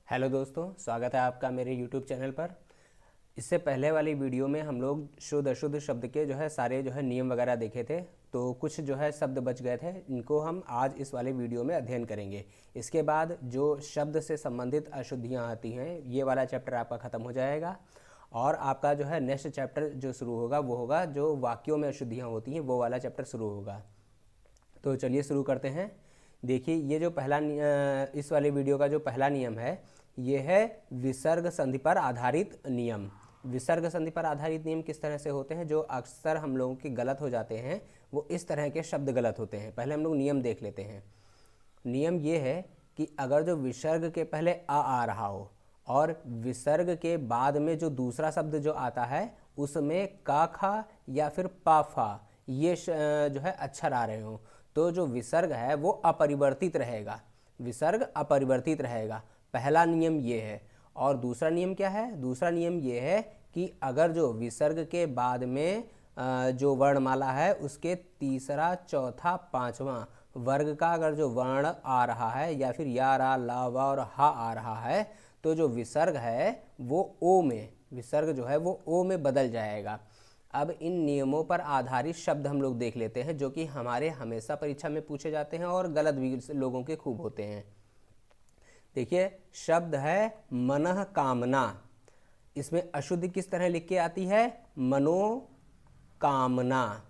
Hello दोस्तों, स्वागत है आपका मेरे यूट्यूब चैनल पर। इससे पहले वाली वीडियो में हम लोग शुद्ध अशुद्ध शब्द के सारे नियम वगैरह देखे थे। तो कुछ शब्द बच गए थे, इनको हम आज इस वाले वीडियो में अध्ययन करेंगे। इसके बाद जो शब्द से संबंधित अशुद्धियाँ आती हैं, ये वाला चैप्टर आपका ख़त्म हो जाएगा। और आपका नेक्स्ट चैप्टर जो शुरू होगा वो होगा जो वाक्यों में अशुद्धियाँ होती हैं, वो वाला चैप्टर शुरू होगा। तो चलिए शुरू करते हैं। देखिए, ये जो इस वाले वीडियो का जो पहला नियम है, ये है विसर्ग संधि पर आधारित नियम। विसर्ग संधि पर आधारित नियम किस तरह से होते हैं? जो अक्सर हम लोगों के गलत हो जाते हैं, वो इस तरह के शब्द गलत होते हैं। पहले हम लोग नियम देख लेते हैं। नियम ये है कि अगर जो विसर्ग के पहले आ रहा हो और विसर्ग के बाद में जो दूसरा शब्द जो आता है उसमें का खा या फिर पा फा ये अक्षर आ रहे हो, तो जो विसर्ग है वो अपरिवर्तित रहेगा। विसर्ग अपरिवर्तित रहेगा, पहला नियम ये है। और दूसरा नियम क्या है? दूसरा नियम ये है कि अगर जो विसर्ग के बाद में जो वर्णमाला है उसके तीसरा चौथा पांचवा वर्ग का अगर जो वर्ण आ रहा है या फिर या रा ला वा और हा आ रहा है, तो जो विसर्ग है वो ओ में, विसर्ग जो है वो ओ में बदल जाएगा। अब इन नियमों पर आधारित शब्द हम लोग देख लेते हैं, जो कि हमारे हमेशा परीक्षा में पूछे जाते हैं और गलत भी लोगों के खूब होते हैं। देखिए, शब्द है मनः कामना। इसमें अशुद्धि किस तरह लिख के आती है? मनो कामना।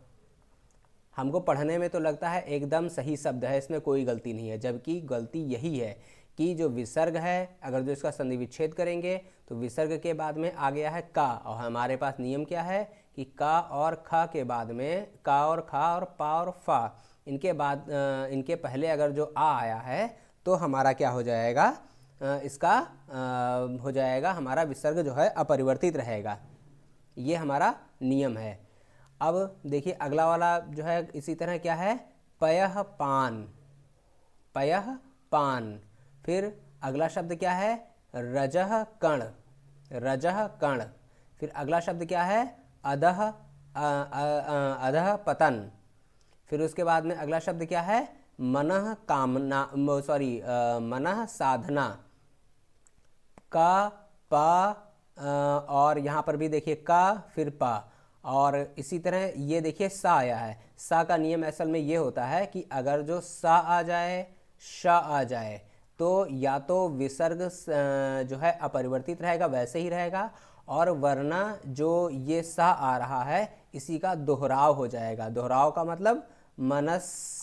हमको पढ़ने में तो लगता है एकदम सही शब्द है, इसमें कोई गलती नहीं है, जबकि गलती यही है कि जो विसर्ग है अगर जो इसका संधि विच्छेद करेंगे तो विसर्ग के बाद में आ गया है का, और हमारे पास नियम क्या है कि का और ख के बाद में का और खा और पा और फा, इनके बाद इनके पहले अगर जो आ आया है तो हमारा क्या हो जाएगा? इसका हो जाएगा, हमारा विसर्ग जो है अपरिवर्तित रहेगा। ये हमारा नियम है। अब देखिए, अगला वाला जो है इसी तरह क्या है? पयः पान, पयः पान। फिर अगला शब्द क्या है? रजः कण, रजः कण। फिर अगला शब्द क्या है? अधः अधः पतन। फिर उसके बाद में अगला शब्द क्या है? मनः कामना, मनः साधना। का पा और यहाँ पर भी देखिए का फिर पा, और इसी तरह ये देखिए सा आया है। सा का नियम असल में ये होता है कि अगर जो सा आ जाए, शा आ जाए, तो या तो विसर्ग जो है अपरिवर्तित रहेगा, वैसे ही रहेगा, और वरना जो ये सा आ रहा है इसी का दोहराव हो जाएगा। दोहराव का मतलब मनस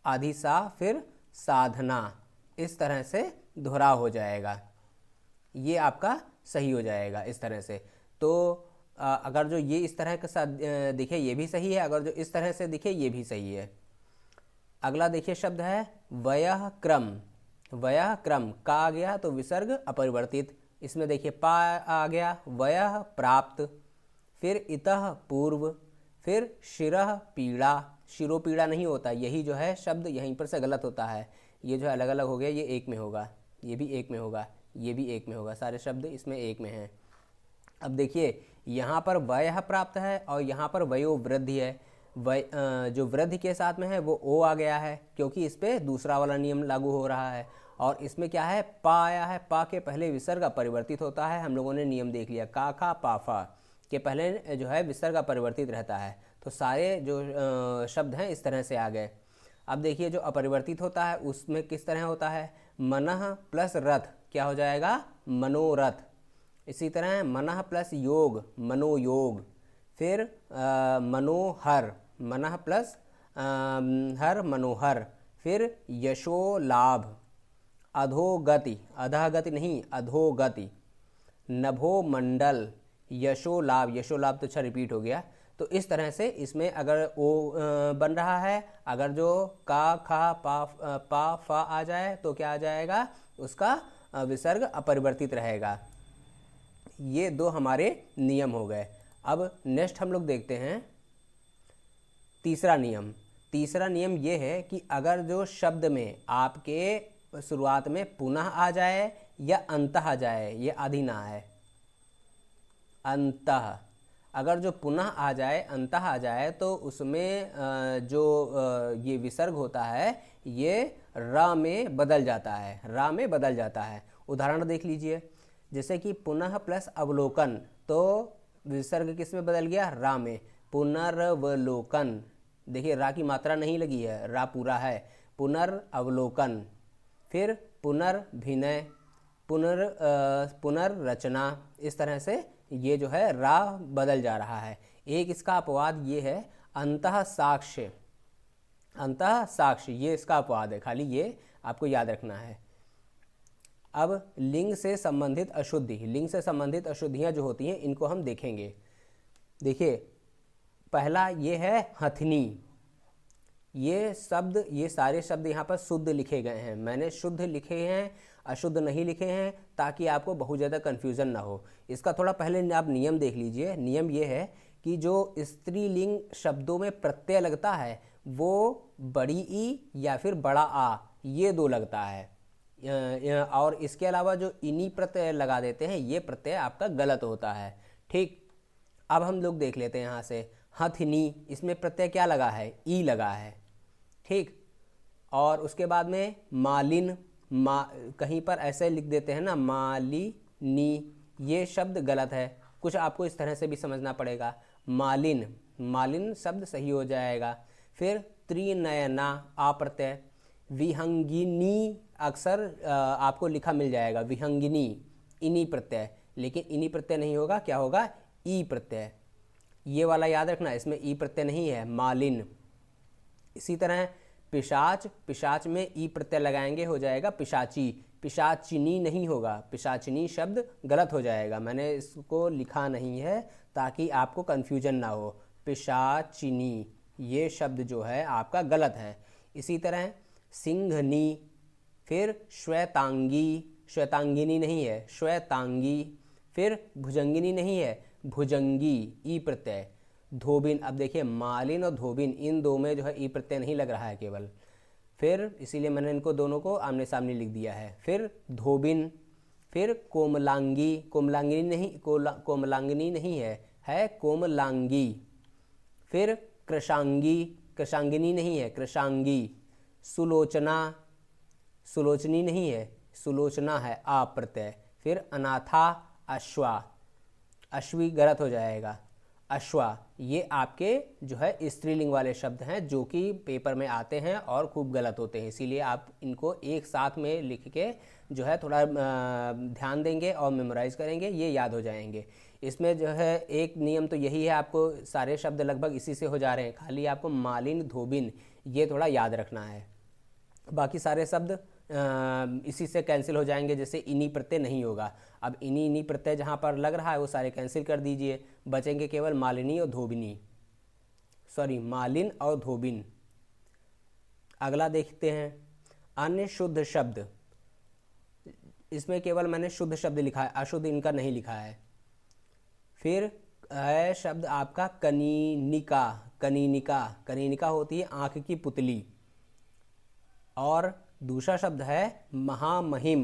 आधी सा फिर साधना, इस तरह से दोहराव हो जाएगा। ये आपका सही हो जाएगा इस तरह से। तो अगर जो ये इस तरह के साथ दिखे ये भी सही है, अगर जो इस तरह से दिखे ये भी सही है। अगला देखिए शब्द है वयः क्रम। वयः क्रम, का आ गया तो विसर्ग अपरिवर्तित। इसमें देखिए पा आ गया, वयः प्राप्त, फिर इतः पूर्व, फिर शिरः पीड़ा। शिरो पीड़ा नहीं होता, यही जो है शब्द यहीं पर से गलत होता है। ये जो अलग अलग हो गया, ये एक में होगा, ये भी एक में होगा, ये भी एक में होगा, सारे शब्द इसमें एक में हैं। अब देखिए, यहाँ पर वयः प्राप्त है और यहाँ पर वयो वृद्धि है। जो वृद्धि के साथ में है वो ओ आ गया है, क्योंकि इस पर दूसरा वाला नियम लागू हो रहा है। और इसमें क्या है? पा आया है, पा के पहले विसर्ग अपरिवर्तित होता है। हम लोगों ने नियम देख लिया, का खा पा फा के पहले जो है विसर्ग अपरिवर्तित रहता है। तो सारे जो शब्द हैं इस तरह से आ गए। अब देखिए, जो अपरिवर्तित होता है उसमें किस तरह होता है? मनः प्लस रथ क्या हो जाएगा? मनोरथ। इसी तरह मनः प्लस योग, मनोयोग। फिर मनोहर, मनः प्लस हर, मनोहर। फिर यशो लाभ, अधोगति, अधोगति नहीं अधोगति। नभो मंडल, यशो लाभ, यशो लाभ तो अच्छा रिपीट हो गया। तो इस तरह से इसमें अगर ओ बन रहा है, अगर जो का खा पा फा आ जाए तो क्या आ जाएगा? उसका विसर्ग अपरिवर्तित रहेगा। ये दो हमारे नियम हो गए। अब नेक्स्ट हम लोग देखते हैं तीसरा नियम। तीसरा नियम ये है कि अगर जो शब्द में आपके शुरुआत में पुनः आ जाए या अंतः आ जाए, ये आदि ना है, अंतः। अगर जो पुनः आ जाए, अंतः आ जाए, तो उसमें जो ये विसर्ग होता है ये र में बदल जाता है, रा में बदल जाता है। उदाहरण देख लीजिए, जैसे कि पुनः प्लस अवलोकन, तो विसर्ग किस में बदल गया, रा में। पुनर्वलोकन, देखिए रा की मात्रा नहीं लगी है, रा पूरा है। पुनर्अवलोकन, फिर पुनर्भिनय, पुनर्रचना, इस तरह से ये जो है रा बदल जा रहा है। एक इसका अपवाद ये है अंतः साक्ष्य, अंतः साक्ष्य ये इसका अपवाद है, खाली ये आपको याद रखना है। अब लिंग से संबंधित अशुद्धि, लिंग से संबंधित अशुद्धियाँ जो होती हैं इनको हम देखेंगे। देखिए पहला ये है हथनी। ये शब्द, ये सारे शब्द यहाँ पर शुद्ध लिखे गए हैं, मैंने शुद्ध लिखे हैं, अशुद्ध नहीं लिखे हैं, ताकि आपको बहुत ज़्यादा कन्फ्यूज़न ना हो। इसका थोड़ा पहले आप नियम देख लीजिए। नियम ये है कि जो स्त्रीलिंग शब्दों में प्रत्यय लगता है वो बड़ी ई या फिर बड़ा आ, ये दो लगता है। और इसके अलावा जो इनी प्रत्यय लगा देते हैं ये प्रत्यय आपका गलत होता है। ठीक, अब हम लोग देख लेते हैं यहाँ से हथनी, इसमें प्रत्यय क्या लगा है, ई लगा है। ठीक, और उसके बाद में मालिन, कहीं पर ऐसे लिख देते हैं ना मालिनी, ये शब्द गलत है, कुछ आपको इस तरह से भी समझना पड़ेगा। मालिन, मालिन शब्द सही हो जाएगा। फिर त्रिनयना, आ प्रत्यय। विहंगिनी, अक्सर आपको लिखा मिल जाएगा विहंगिनी, इनी प्रत्यय, लेकिन इनी प्रत्यय नहीं होगा, क्या होगा, ई प्रत्यय। ये वाला याद रखना, इसमें ई प्रत्यय नहीं है, मालिन। इसी तरह पिशाच, पिशाच में ई प्रत्यय लगाएंगे, हो जाएगा पिशाची। पिशाचिनी नहीं होगा, पिशाचिनी शब्द गलत हो जाएगा, मैंने इसको लिखा नहीं है ताकि आपको कन्फ्यूजन ना हो। पिशाचिनी ये शब्द जो है आपका गलत है। इसी तरह सिंघनी, फिर श्वेतांगी, श्वेतांगिनी नहीं है, श्वेतांगी। फिर भुजंगिनी नहीं है, भुजंगी, ई प्रत्यय। धोबिन, अब देखिए मालिन और धोबिन इन दो में जो है ई प्रत्यय नहीं लग रहा है केवल, फिर इसीलिए मैंने इनको दोनों को आमने सामने लिख दिया है। फिर धोबिन। फिर कोमलांगी, कोमलांगिनी नहीं, कोमलांगिनी नहीं है कोमलांगी। फिर कृशांगी, कृशांगिनी नहीं है, कृशांगी। सुलोचना, सुलोचनी नहीं है, सुलोचना है, आ प्रत्यय। फिर अनाथा, अश्वा, अश्वी गलत हो जाएगा, अश्वा। ये आपके जो है स्त्रीलिंग वाले शब्द हैं जो कि पेपर में आते हैं और खूब गलत होते हैं, इसीलिए आप इनको एक साथ में लिख के जो है थोड़ा ध्यान देंगे और मेमोराइज करेंगे, ये याद हो जाएंगे। इसमें जो है एक नियम तो यही है, आपको सारे शब्द लगभग इसी से हो जा रहे हैं, खाली आपको मालिन धोबिन ये थोड़ा याद रखना है, बाकी सारे शब्द इसी से कैंसिल हो जाएंगे, जैसे इनी प्रत्यय नहीं होगा। अब इनी प्रत्यय जहाँ पर लग रहा है वो सारे कैंसिल कर दीजिए, बचेंगे केवल मालिनी और धोबिनी, सॉरी मालिन और धोबिन। अगला देखते हैं अन्य शुद्ध शब्द। इसमें केवल मैंने शुद्ध शब्द लिखा है, अशुद्ध इनका नहीं लिखा है। फिर है शब्द आपका कनीनिका, कनीनिका, कनीनिका होती है आँख की पुतली। और दूसरा शब्द है महामहिम,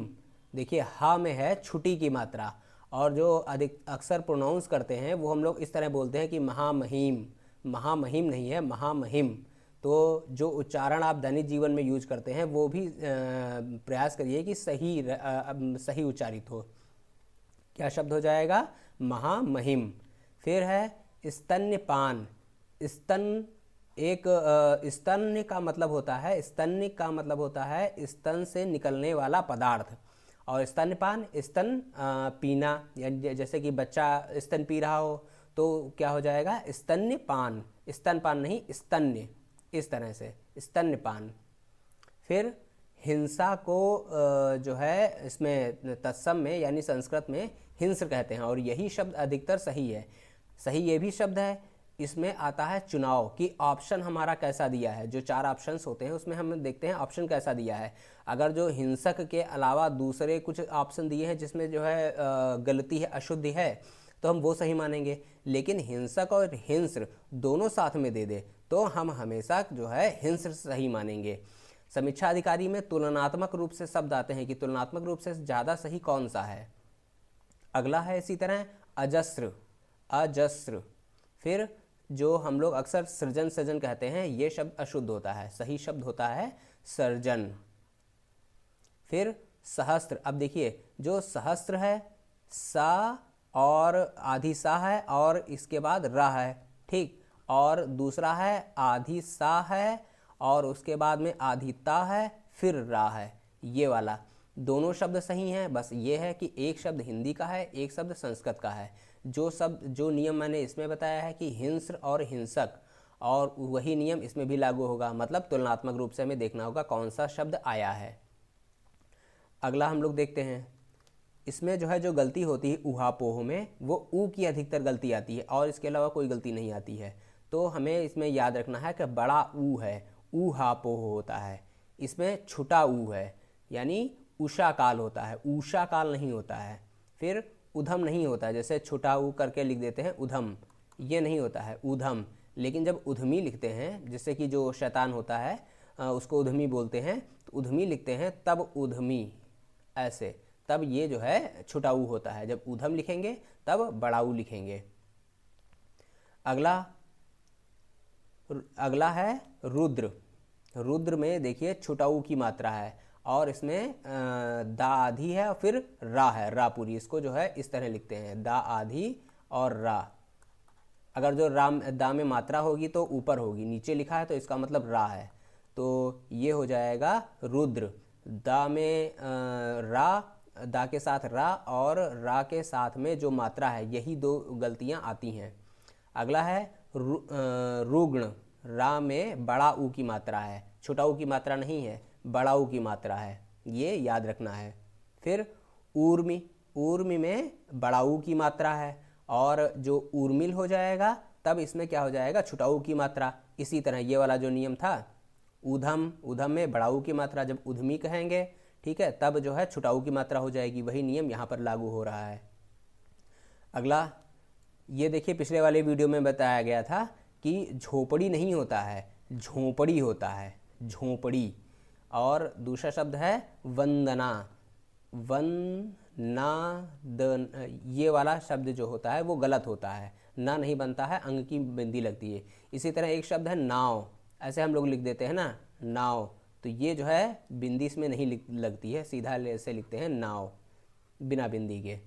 देखिए हा में है छुटी की मात्रा, और जो अधिक अक्सर प्रोनाउंस करते हैं वो हम लोग इस तरह बोलते हैं कि महामहिम, महामहिम नहीं है, महामहिम। तो जो उच्चारण आप दैनिक जीवन में यूज करते हैं वो भी प्रयास करिए कि सही उच्चारित हो। क्या शब्द हो जाएगा, महामहिम। फिर है स्तन्यपान, स्तन एक स्तन्य का मतलब होता है, स्तन्य का मतलब होता है स्तन से निकलने वाला पदार्थ, और स्तन्यपान स्तन पीना, जैसे कि बच्चा स्तन पी रहा हो तो क्या हो जाएगा, स्तन्यपान, स्तनपान नहीं स्तन्य, इस तरह से स्तन्यपान। फिर हिंसा को जो है इसमें तत्सम में यानी संस्कृत में हिंस कहते हैं, और यही शब्द अधिकतर सही है। सही ये भी शब्द है। इसमें आता है चुनाव कि ऑप्शन हमारा कैसा दिया है, जो 4 ऑप्शंस होते हैं उसमें हम देखते हैं ऑप्शन कैसा दिया है। अगर जो हिंसक के अलावा दूसरे कुछ ऑप्शन दिए हैं जिसमें जो है गलती है, अशुद्धि है, तो हम वो सही मानेंगे। लेकिन हिंसक और हिंस्र दोनों साथ में दे दे तो हम हमेशा जो है हिंस्र सही मानेंगे। समीक्षा अधिकारी में तुलनात्मक रूप से शब्द आते हैं कि तुलनात्मक रूप से ज़्यादा सही कौन सा है। अगला है इसी तरह अजस्र, अजस्र फिर जो हम लोग अक्सर सृजन सृजन कहते हैं, ये शब्द अशुद्ध होता है, सही शब्द होता है सर्जन। फिर सहस्त्र, अब देखिए जो सहस्त्र है, सा और आधी सा है और इसके बाद रा है, ठीक। और दूसरा है आधी सा है और उसके बाद में आधी ता है, फिर रा है, ये वाला। दोनों शब्द सही हैं, बस ये है कि एक शब्द हिंदी का है, एक शब्द संस्कृत का है। जो नियम मैंने इसमें बताया है कि हिंस्र और हिंसक, और वही नियम इसमें भी लागू होगा, मतलब तुलनात्मक रूप से हमें देखना होगा कौन सा शब्द आया है। अगला हम लोग देखते हैं, इसमें जो है जो गलती होती है ऊहापोह में, वो ऊ की अधिकतर गलती आती है और इसके अलावा कोई गलती नहीं आती है। तो हमें इसमें याद रखना है कि बड़ा ऊ है, ऊहापोह होता है। इसमें छुटा ऊ है, यानी उषा काल होता है, ऊषा काल नहीं होता है। फिर उधम नहीं होता है, जैसे छुटा ऊ करके लिख देते हैं उधम, ये नहीं होता है, उधम। लेकिन जब उधमी लिखते हैं, जैसे कि जो शैतान होता है उसको उधमी बोलते हैं, तो उधमी लिखते हैं तब उधमी, ऐसे, तब ये जो है छुटाऊ होता है। जब उधम लिखेंगे तब बड़ाऊ लिखेंगे। अगला है रुद्र। रुद्र में देखिए छुटाऊ की मात्रा है और इसमें दा आधी है और फिर रा है, रा पूरी, इसको जो है इस तरह लिखते हैं, दा आधी और रा। अगर जो राम दा में मात्रा होगी तो ऊपर होगी, नीचे लिखा है तो इसका मतलब रा है, तो ये हो जाएगा रुद्र। दा में रा, दा के साथ रा और रा के साथ में जो मात्रा है, यही दो गलतियां आती हैं। अगला है रुग्ण। रा में बड़ा ऊ की मात्रा है, छोटा ऊ की मात्रा नहीं है, बड़ा ऊ की मात्रा है, ये याद रखना है। फिर ऊर्मी, ऊर्मी में बड़ा ऊ की मात्रा है और जो ऊर्मिल हो जाएगा तब इसमें क्या हो जाएगा, छुटाऊ की मात्रा। इसी तरह ये वाला जो नियम था ऊधम, ऊधम में बड़ाऊ की मात्रा, जब उधमी कहेंगे, ठीक है, तब जो है छुटाऊ की मात्रा हो जाएगी, वही नियम यहाँ पर लागू हो रहा है। अगला ये देखिए, पिछले वाले वीडियो में बताया गया था कि झोपड़ी नहीं होता है, झोंपड़ी होता है, झोंपड़ी। और दूसरा शब्द है वंदना, वंदना, ये वाला शब्द जो होता है वो गलत होता है, ना नहीं बनता है, अंग की बिंदी लगती है। इसी तरह एक शब्द है नाव, ऐसे हम लोग लिख देते हैं ना, नाव, तो ये जो है बिंदी इसमें नहीं लगती है, सीधा ऐसे लिखते हैं नाव, बिना बिंदी के।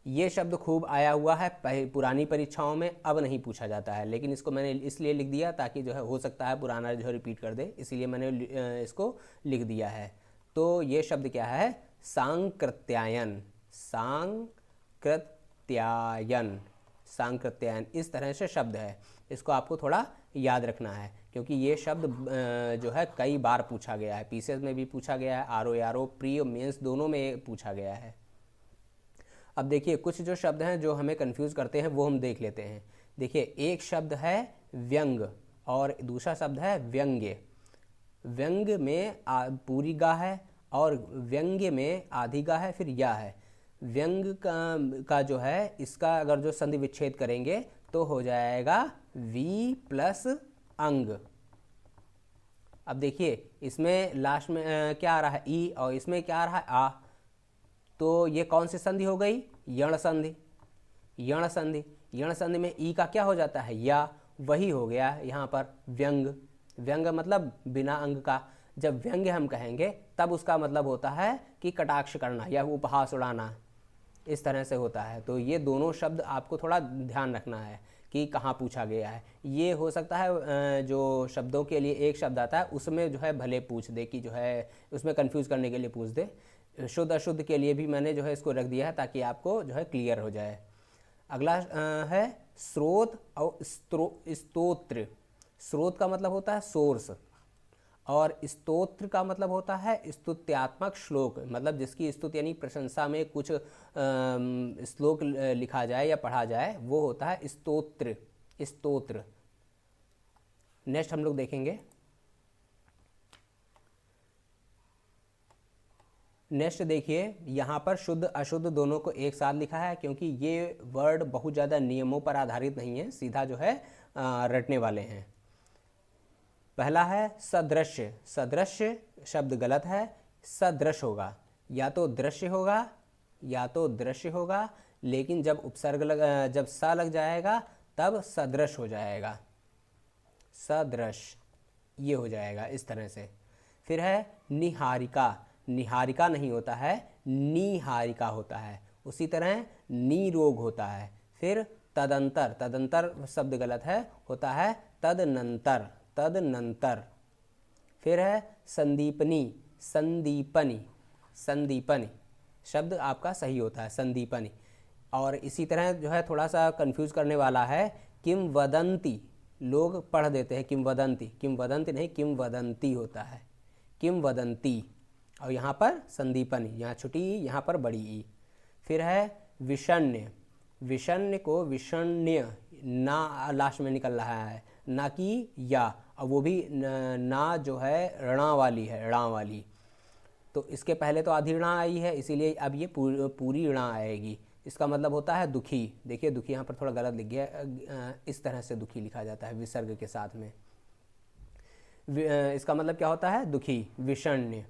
ये शब्द खूब आया हुआ है पुरानी परीक्षाओं में, अब नहीं पूछा जाता है, लेकिन इसको मैंने इसलिए लिख दिया ताकि जो है हो सकता है पुराना जो है रिपीट कर दे, इसीलिए मैंने इसको लिख दिया है। तो ये शब्द क्या है, सांकृत्यायन, सांकृत्यायन, सांकृत्यायन, इस तरह से शब्द है। इसको आपको थोड़ा याद रखना है क्योंकि ये शब्द जो है कई बार पूछा गया है, पीसीएस में भी पूछा गया है, आरओ प्री और मेंस दोनों में पूछा गया है। अब देखिए कुछ जो शब्द हैं जो हमें कंफ्यूज करते हैं वो हम देख लेते हैं। देखिए एक शब्द है व्यंग और दूसरा शब्द है व्यंग्य। व्यंग में पूरी गा है और व्यंग्य में आधी गा है, फिर या है। व्यंग का जो है इसका अगर जो संधि विच्छेद करेंगे तो हो जाएगा वी प्लस अंग। अब देखिए इसमें लास्ट में क्या आ रहा है, ई, और इसमें क्या आ रहा है, आ, तो ये कौन सी संधि हो गई, यण संधि। यण संधि, यण संधि में ई का क्या हो जाता है, या, वही हो गया यहाँ पर व्यंग। व्यंग मतलब बिना अंग का। जब व्यंग्य हम कहेंगे तब उसका मतलब होता है कि कटाक्ष करना या उपहास उड़ाना, इस तरह से होता है। तो ये दोनों शब्द आपको थोड़ा ध्यान रखना है कि कहाँ पूछा गया है। ये हो सकता है जो शब्दों के लिए एक शब्द आता है उसमें जो है भले पूछ दे कि जो है उसमें कंफ्यूज करने के लिए पूछ दे। शुद्ध अशुद्ध के लिए भी मैंने जो है इसको रख दिया है ताकि आपको जो है क्लियर हो जाए। अगला है स्रोत और स्तोत्र। स्रोत का मतलब होता है सोर्स और स्तोत्र का मतलब होता है स्तुत्यात्मक श्लोक, मतलब जिसकी स्तुति यानी प्रशंसा में कुछ श्लोक लिखा जाए या पढ़ा जाए, वो होता है स्तोत्र, स्तोत्र। नेक्स्ट हम लोग देखेंगे, नेक्स्ट देखिए यहाँ पर शुद्ध अशुद्ध दोनों को एक साथ लिखा है क्योंकि ये वर्ड बहुत ज़्यादा नियमों पर आधारित नहीं है, सीधा जो है रटने वाले हैं। पहला है सदृश्य। सदृश्य शब्द गलत है, सदृश होगा, या तो दृश्य होगा या तो दृश्य होगा, लेकिन जब उपसर्ग जब सा लग जाएगा तब सदृश हो जाएगा, सदृश ये हो जाएगा इस तरह से। फिर है निहारिका, निहारिका नहीं होता है, निहारिका होता है। उसी तरह निरोग होता है। फिर तदंतर, तदंतर शब्द गलत है, होता है तदनंतर, तदनंतर। फिर है संदीपनी, संदीपनी, संदीपनी शब्द आपका सही होता है, संदीपनी। और इसी तरह जो है थोड़ा सा कंफ्यूज करने वाला है, किंवदंती, लोग पढ़ देते हैं किंवदंती, किंवदंती नहीं किंवदंती होता है, किंवदंती। और यहाँ पर संदीपनी, यहाँ छोटी ई, यहाँ पर बड़ी ई। फिर है विषण्य, विषण्य को विषण्य ना लास्ट में निकल रहा है, ना कि या, और वो भी ना जो है ऋणा वाली है, ऋणा वाली। तो इसके पहले तो आधी ऋणा आई है, इसीलिए अब ये पूरी ऋणा आएगी। इसका मतलब होता है दुखी। देखिए दुखी यहाँ पर थोड़ा गलत लिख गया, इस तरह से दुखी लिखा जाता है विसर्ग के साथ में। इसका मतलब क्या होता है, दुखी, विषण्य।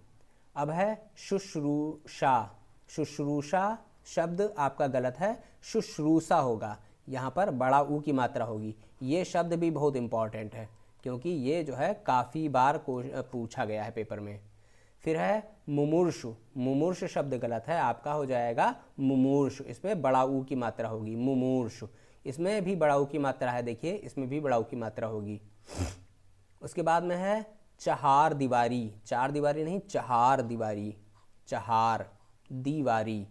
अब है शुश्रूषा, शुश्रूषा शब्द आपका गलत है, शुश्रूषा होगा, यहाँ पर बड़ा ऊ की मात्रा होगी। ये शब्द भी बहुत इम्पॉर्टेंट है क्योंकि ये जो है काफ़ी बार पूछा गया है पेपर में। फिर है मुमूर्षु, मुमूर्षु शब्द गलत है, आपका हो जाएगा मुमूर्षु, इसमें बड़ा ऊ की मात्रा होगी, मुमूर्षु। इसमें भी बड़ा ऊ की मात्रा है, देखिए इसमें भी बड़ा ऊ की मात्रा होगी। उसके बाद में है चहार दीवारी, चार दीवारी नहीं चहार दीवारी, चहार दीवारी।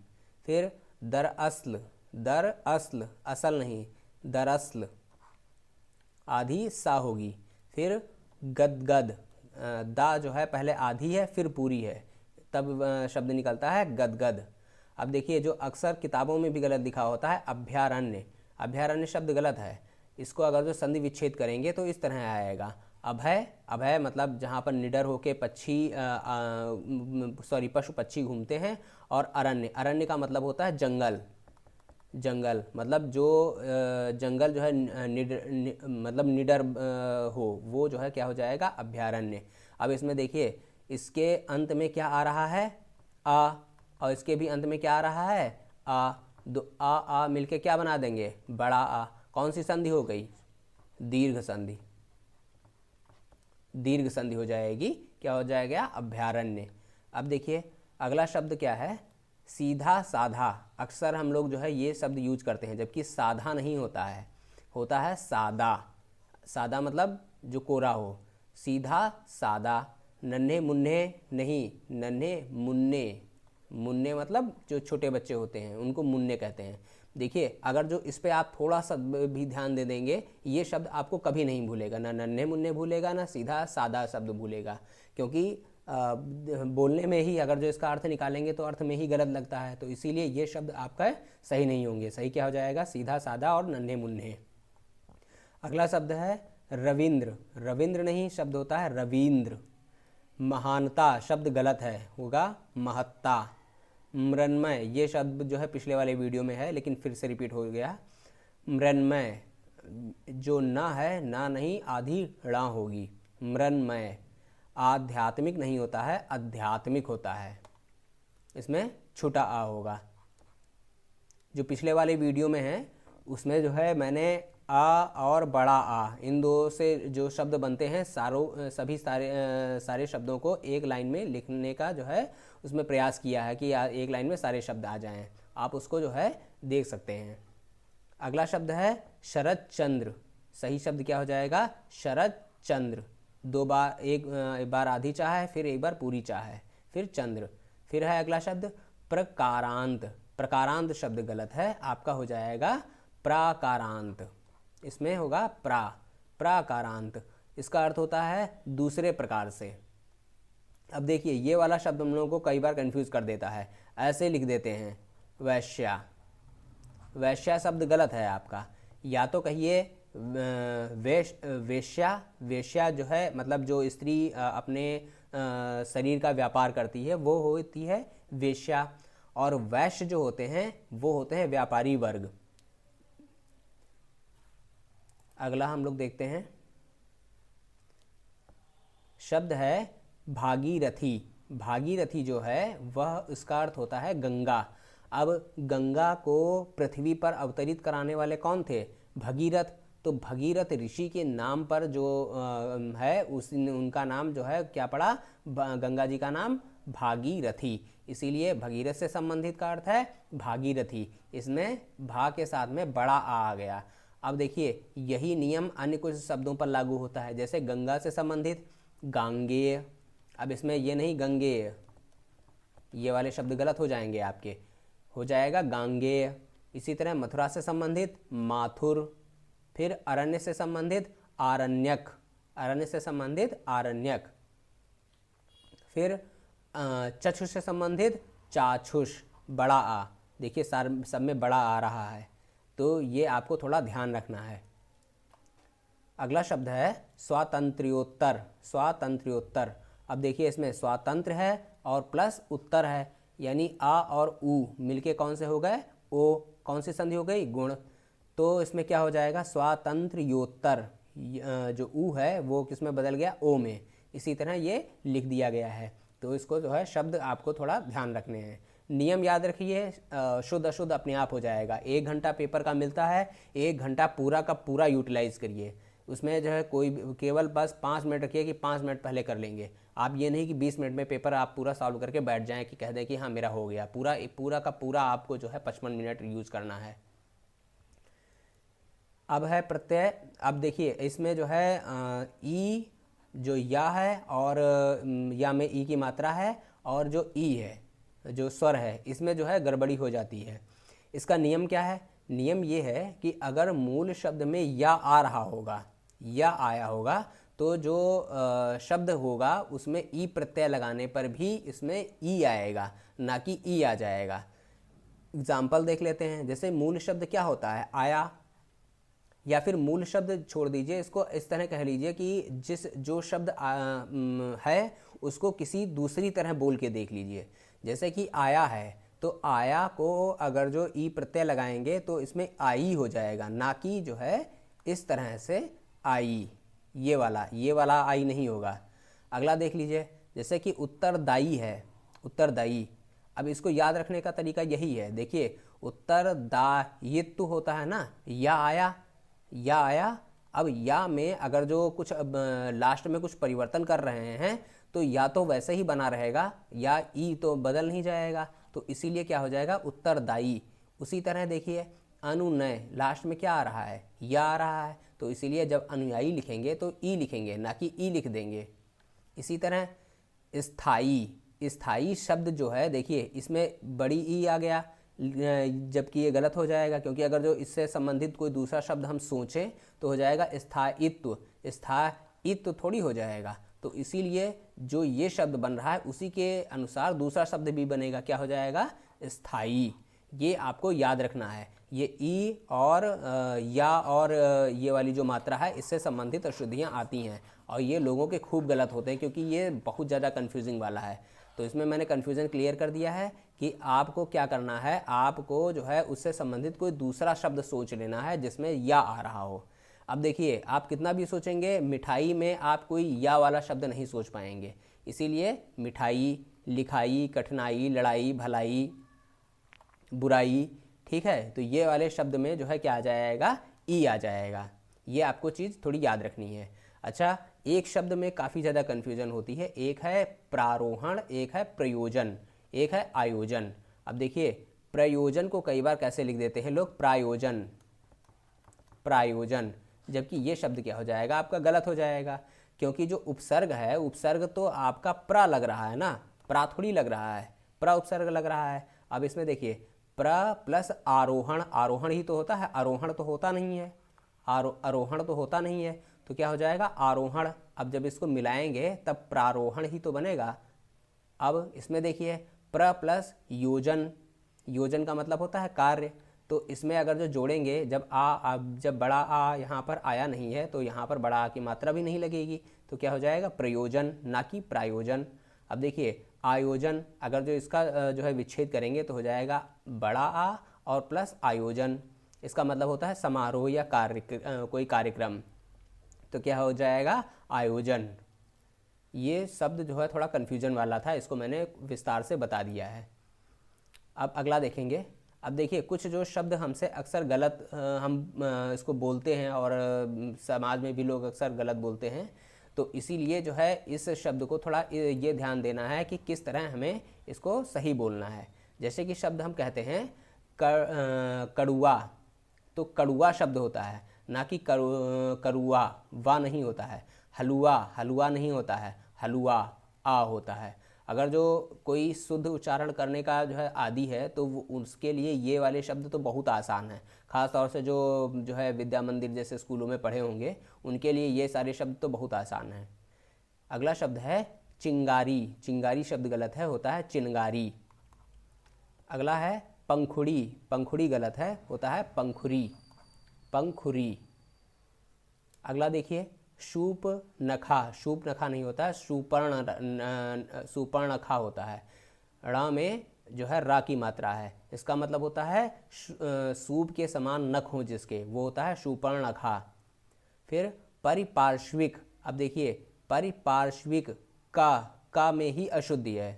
फिर दरअस्ल, दरअस्ल, असल नहीं दरअस्ल, आधी सा होगी। फिर गदगद, दा जो है पहले आधी है फिर पूरी है, तब शब्द निकलता है गदगद। अब देखिए जो अक्सर किताबों में भी गलत लिखा होता है अभयारण्य, अभयारण्य शब्द गलत है। इसको अगर जो संधि विच्छेद करेंगे तो इस तरह आएगा, अभय, अभय मतलब जहाँ पर निडर होके पशु पक्षी घूमते हैं। और अरण्य, अरण्य का मतलब होता है जंगल, जंगल मतलब जो जंगल जो है मतलब निडर हो, वो जो है क्या हो जाएगा, अभयारण्य। अब इसमें देखिए इसके अंत में क्या आ रहा है, आ, और इसके भी अंत में क्या आ रहा है, आ। दो आ मिलके क्या बना देंगे, बड़ा आ। कौन सी संधि हो गई, दीर्घ संधि, दीर्घ संधि हो जाएगी, क्या हो जाएगा, अभयारण्य। अब देखिए अगला शब्द क्या है, सीधा साधा। अक्सर हम लोग जो है ये शब्द यूज करते हैं, जबकि साधा नहीं होता है, होता है सादा। सादा मतलब जो कोरा हो, सीधा सादा। नन्हे मुन्ने नहीं, नन्हे मुन्ने, मुन्ने मतलब जो छोटे बच्चे होते हैं उनको मुन्ने कहते हैं। देखिए अगर जो इस पे आप थोड़ा सा भी ध्यान दे देंगे, ये शब्द आपको कभी नहीं भूलेगा, ना नन्हे मुन्ने भूलेगा, ना सीधा सादा शब्द भूलेगा। क्योंकि बोलने में ही अगर जो इसका अर्थ निकालेंगे तो अर्थ में ही गलत लगता है, तो इसीलिए ये शब्द आपका सही नहीं होंगे। सही क्या हो जाएगा, सीधा सादा और नन्हे मुन्ने। अगला शब्द है रविंद्र, रविंद्र नहीं शब्द होता है रविंद्र। महानता शब्द गलत है, होगा महत्ता। मृन्मय, ये शब्द जो है पिछले वाले वीडियो में है लेकिन फिर से रिपीट हो गया। मृन्मय, जो ना है, ना नहीं आधी ड़ा होगी, मृन्मय। आध्यात्मिक नहीं होता है, आध्यात्मिक होता है, इसमें छोटा आ होगा। जो पिछले वाले वीडियो में है उसमें जो है मैंने आ और बड़ा आ, इन दो से जो शब्द बनते हैं सभी सारे शब्दों को एक लाइन में लिखने का जो है उसमें प्रयास किया है कि एक लाइन में सारे शब्द आ जाएं। आप उसको जो है देख सकते हैं। अगला शब्द है शरद चंद्र। सही शब्द क्या हो जाएगा, शरद चंद्र। दो बार, एक बार आधी चाह है, फिर एक बार पूरी चाह है, फिर चंद्र। फिर है अगला शब्द प्रकारांत। प्रकारांत शब्द गलत है, आपका हो जाएगा प्राकारांत, इसमें होगा प्राकारांत। इसका अर्थ होता है दूसरे प्रकार से। अब देखिए ये वाला शब्द हम लोगों को कई बार कंफ्यूज कर देता है, ऐसे लिख देते हैं वैश्या। वैश्या शब्द गलत है आपका, या तो कहिए वेश्या। वेश्या जो है मतलब जो स्त्री अपने शरीर का व्यापार करती है वो होती है वेश्या, और वैश्य जो होते हैं वो होते हैं व्यापारी वर्ग। अगला हम लोग देखते हैं, शब्द है भागीरथी। भागीरथी जो है वह, इसका अर्थ होता है गंगा। अब गंगा को पृथ्वी पर अवतरित कराने वाले कौन थे, भगीरथ। तो भगीरथ ऋषि के नाम पर जो है उनका नाम जो है क्या पड़ा, गंगा जी का नाम भागीरथी, इसीलिए भगीरथ से संबंधित का अर्थ है भागीरथी। इसमें भा के साथ में बड़ा आ गया। अब देखिए यही नियम अन्य कुछ शब्दों पर लागू होता है, जैसे गंगा से संबंधित गांगेय। अब इसमें ये नहीं गंगेय, ये वाले शब्द गलत हो जाएंगे आपके, हो जाएगा गांगेय। इसी तरह मथुरा से संबंधित माथुर, फिर अरण्य से संबंधित आरण्यक, अरण्य से संबंधित आरण्यक, फिर चक्षुष से संबंधित चाक्षुष, बड़ा आ। देखिए सब में बड़ा आ रहा है, तो ये आपको थोड़ा ध्यान रखना है। अगला शब्द है स्वातंत्र्योत्तर, स्वातंत्र्योत्तर। अब देखिए इसमें स्वातंत्र है और प्लस उत्तर है, यानी आ और ऊ मिलके कौन से हो गए, ओ। कौन सी संधि हो गई, गुण। तो इसमें क्या हो जाएगा, स्वातंत्र्योत्तर, जो ऊ है वो किस में बदल गया, ओ में। इसी तरह ये लिख दिया गया है। तो इसको जो है शब्द आपको थोड़ा ध्यान रखने हैं। नियम याद रखिए, शुद्ध अशुद्ध अपने आप हो जाएगा। 1 घंटा पेपर का मिलता है, 1 घंटा पूरा का पूरा यूटिलाइज करिए। उसमें जो है कोई केवल बस 5 मिनट रखिए कि 5 मिनट पहले कर लेंगे। आप ये नहीं कि 20 मिनट में पेपर आप पूरा सॉल्व करके बैठ जाएं कि कह दें कि हाँ मेरा हो गया। पूरा का पूरा आपको जो है 55 मिनट यूज करना है। अब है प्रत्यय। अब देखिए इसमें जो है ई जो या है और या में ई की मात्रा है, और जो ई है जो स्वर है इसमें जो है गड़बड़ी हो जाती है। इसका नियम क्या है, नियम ये है कि अगर मूल शब्द में या आ रहा होगा, या आया होगा, तो जो शब्द होगा उसमें ई प्रत्यय लगाने पर भी इसमें ई आएगा, ना कि ई आ जाएगा। एग्जाम्पल देख लेते हैं। जैसे मूल शब्द क्या होता है, आया, या फिर मूल शब्द छोड़ दीजिए, इसको इस तरह कह लीजिए कि जो शब्द है उसको किसी दूसरी तरह बोल के देख लीजिए। जैसे कि आया है, तो आया को अगर जो ई प्रत्यय लगाएंगे तो इसमें आई हो जाएगा, ना कि जो है इस तरह से आई, ये वाला आई नहीं होगा। अगला देख लीजिए, जैसे कि उत्तरदायी है, उत्तरदायी। अब इसको याद रखने का तरीका यही है। देखिए उत्तरदायित्व होता है ना, या आया, या आया। अब या में अगर जो कुछ लास्ट में कुछ परिवर्तन कर रहे हैं तो या तो वैसे ही बना रहेगा, या ई तो बदल नहीं जाएगा, तो इसीलिए क्या हो जाएगा, उत्तरदायी। उसी तरह देखिए अनुनय, लास्ट में क्या आ रहा है, या आ रहा है, तो इसीलिए जब अनुयायी लिखेंगे तो ई लिखेंगे, ना कि ई लिख देंगे। इसी तरह स्थायी, स्थायी शब्द जो है देखिए इसमें बड़ी ई आ गया, जबकि ये गलत हो जाएगा, क्योंकि अगर जो इससे संबंधित कोई दूसरा शब्द हम सोचें तो हो जाएगा स्थायित्व, स्थायित्व थोड़ी हो जाएगा। तो इसीलिए जो ये शब्द बन रहा है उसी के अनुसार दूसरा शब्द भी बनेगा, क्या हो जाएगा, स्थायी। ये आपको याद रखना है। ये ई और या और ये वाली जो मात्रा है इससे संबंधित अशुद्धियाँ आती हैं, और ये लोगों के खूब गलत होते हैं, क्योंकि ये बहुत ज़्यादा कन्फ्यूजिंग वाला है। तो इसमें मैंने कन्फ्यूज़न क्लियर कर दिया है कि आपको क्या करना है, आपको जो है उससे संबंधित कोई दूसरा शब्द सोच लेना है जिसमें या आ रहा हो। अब देखिए आप कितना भी सोचेंगे, मिठाई में आप कोई या वाला शब्द नहीं सोच पाएंगे, इसीलिए मिठाई, लिखाई, कठिनाई, लड़ाई, भलाई, बुराई, ठीक है, तो ये वाले शब्द में जो है क्या आ जाएगा, ई आ जाएगा। ये आपको चीज़ थोड़ी याद रखनी है। अच्छा, एक शब्द में काफ़ी ज़्यादा कन्फ्यूजन होती है, एक है प्रारोहण, एक है प्रयोजन, एक है आयोजन। अब देखिए प्रयोजन को कई बार कैसे लिख देते हैं लोग, प्रायोजन, प्रायोजन, जबकि ये शब्द क्या हो जाएगा आपका, गलत हो जाएगा, क्योंकि जो उपसर्ग है, उपसर्ग तो आपका प्रा लग रहा है ना, प्रा थोड़ी लग रहा है, प्रा उपसर्ग लग रहा है। अब इसमें देखिए प्र प्लस आरोहण, आरोहण ही तो होता है, आरोहण तो होता नहीं है, आरोहण तो होता नहीं है, तो क्या हो जाएगा, आरोहण। अब जब इसको मिलाएंगे तब प्रारोहण ही तो बनेगा। अब इसमें देखिए प्र प्लस योजन, योजन का मतलब होता है कार्य, तो इसमें अगर जो जोड़ेंगे, जब बड़ा आ यहाँ पर आया नहीं है तो यहाँ पर बड़ा आ की मात्रा भी नहीं लगेगी, तो क्या हो जाएगा, प्रयोजन, ना कि प्रायोजन। अब देखिए आयोजन, अगर जो इसका जो है विच्छेद करेंगे तो हो जाएगा बड़ा आ और प्लस आयोजन। इसका मतलब होता है समारोह या कोई कार्यक्रम, तो क्या हो जाएगा, आयोजन। ये शब्द जो है थोड़ा कन्फ्यूजन वाला था, इसको मैंने विस्तार से बता दिया है। अब अगला देखेंगे। अब देखिए कुछ जो शब्द हमसे अक्सर गलत हम इसको बोलते हैं और समाज में भी लोग अक्सर गलत बोलते हैं, तो इसीलिए जो है इस शब्द को थोड़ा ये ध्यान देना है कि किस तरह हमें इसको सही बोलना है। जैसे कि शब्द हम कहते हैं कड़ुआ, तो कड़ुआ शब्द होता है, ना कि करुआ, वा नहीं होता है। हलुआ, हलुआ नहीं होता है, हलुआ आ होता है। अगर जो कोई शुद्ध उच्चारण करने का जो है आदी है तो वो उसके लिए ये वाले शब्द तो बहुत आसान है। ख़ास तौर से जो है विद्या मंदिर जैसे स्कूलों में पढ़े होंगे उनके लिए ये सारे शब्द तो बहुत आसान हैं। अगला शब्द है चिंगारी। चिंगारी शब्द गलत है, होता है चिनगारी। अगला है पंखुड़ी। पंखुड़ी गलत है, होता है पंखुरी, पंखुरी। अगला देखिए शूप नखा। शूप नखा नहीं होता है, सुपर्णखा होता है। ड़ में जो है रा की मात्रा है, इसका मतलब होता है सूप के समान नख हो जिसके, वो होता है सुपर्णखा। फिर परिपार्श्विक। अब देखिए परिपार्श्विक का में ही अशुद्धि है।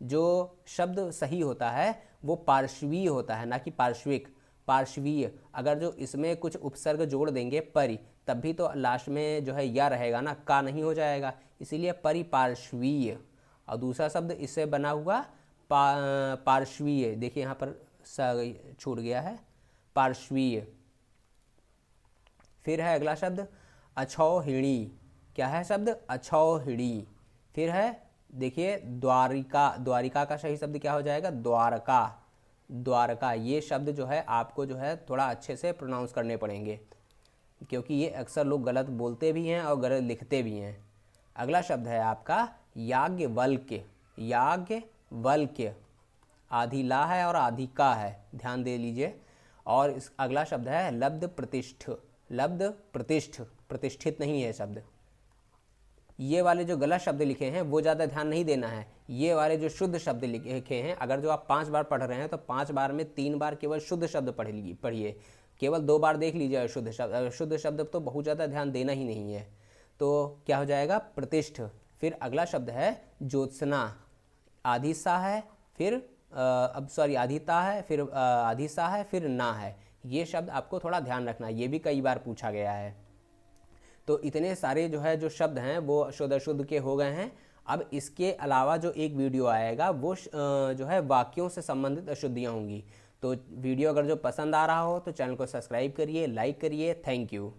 जो शब्द सही होता है वो पार्श्वीय होता है, ना कि पार्श्विक। पार्श्वीय, अगर जो इसमें कुछ उपसर्ग जोड़ देंगे परि, तब भी तो लास्ट में जो है या रहेगा ना, का नहीं हो जाएगा, इसीलिए परिपार्श्वीय। और दूसरा शब्द इससे बना हुआ पार्श्वीय, देखिए यहाँ पर छूट गया है, पार्श्वीय। फिर है अगला शब्द अछौहिणी। क्या है शब्द? अछौहिणी। फिर है देखिए द्वारिका। द्वारिका का सही शब्द क्या हो जाएगा? द्वारका। द्वारका। ये शब्द जो है आपको जो है थोड़ा अच्छे से प्रोनाउंस करने पड़ेंगे, क्योंकि ये अक्सर लोग गलत बोलते भी हैं और गलत लिखते भी हैं। अगला शब्द है आपका याज्ञवल्क्य। याज्ञवल्क्य, आधी ला है और आधी का है, ध्यान दे लीजिए। और इस अगला शब्द है लब्ध प्रतिष्ठ। लब्ध प्रतिष्ठ, प्रतिष्ठित नहीं है शब्द। ये वाले जो गलत शब्द लिखे हैं वो ज़्यादा ध्यान नहीं देना है। ये वाले जो शुद्ध शब्द लिखे हैं, अगर जो आप 5 बार पढ़ रहे हैं तो 5 बार में 3 बार केवल शुद्ध शब्द पढ़िए, केवल 2 बार देख लीजिए अशुद्ध शब्द। अशुद्ध शब्द तो बहुत ज़्यादा ध्यान देना ही नहीं है, तो क्या हो जाएगा? प्रतिष्ठ। फिर अगला शब्द है ज्योत्सना। आधी सा है, फिर आधी ता है, फिर आधी सा है, फिर ना है। ये शब्द आपको थोड़ा ध्यान रखना, ये भी कई बार पूछा गया है। तो इतने सारे जो शब्द हैं वो शुद्ध अशुद्ध के हो गए हैं। अब इसके अलावा जो एक वीडियो आएगा वो जो है वाक्यों से संबंधित अशुद्धियाँ होंगी। तो वीडियो अगर जो पसंद आ रहा हो तो चैनल को सब्सक्राइब करिए, लाइक करिए। Thank you.